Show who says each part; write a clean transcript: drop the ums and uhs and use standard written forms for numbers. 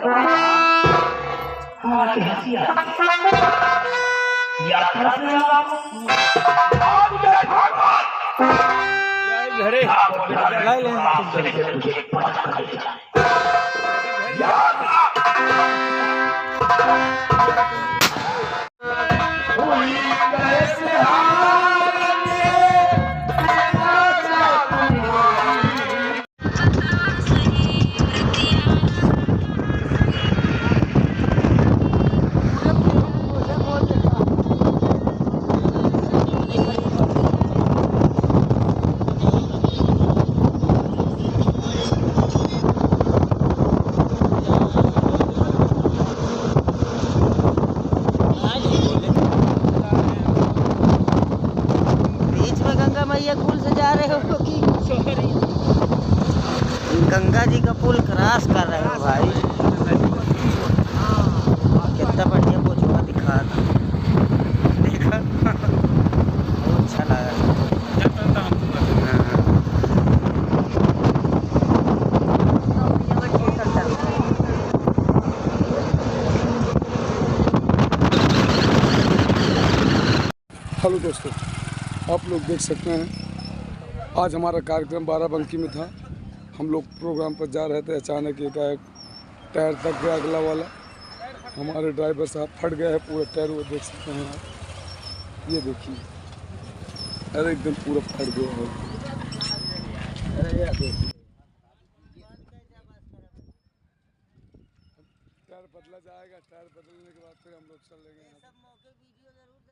Speaker 1: हमारी हंसी यात्रा से घरे ला ले
Speaker 2: मैया पुल से जा रहे हो कि गंगा जी का पुल क्रॉस कर रहे हो भाई। कितना बढ़िया पोछुआ दिखा था, देखा बहुत अच्छा लगा।
Speaker 3: हेलो दोस्तों, आप लोग देख सकते हैं आज हमारा कार्यक्रम बाराबंकी में था। हम लोग प्रोग्राम पर जा रहे थे, अचानक एकाएक टायर तक गया अगला वाला। हमारे ड्राइवर साहब फट गए हैं पूरा टायर, वो देख सकते हैं आप, ये देखिए, अरे एकदम पूरा फट गया है। अरे यार देखिए, टायर बदला जाएगा, टायर बदलने के बाद फिर हम लोग चलेंगे।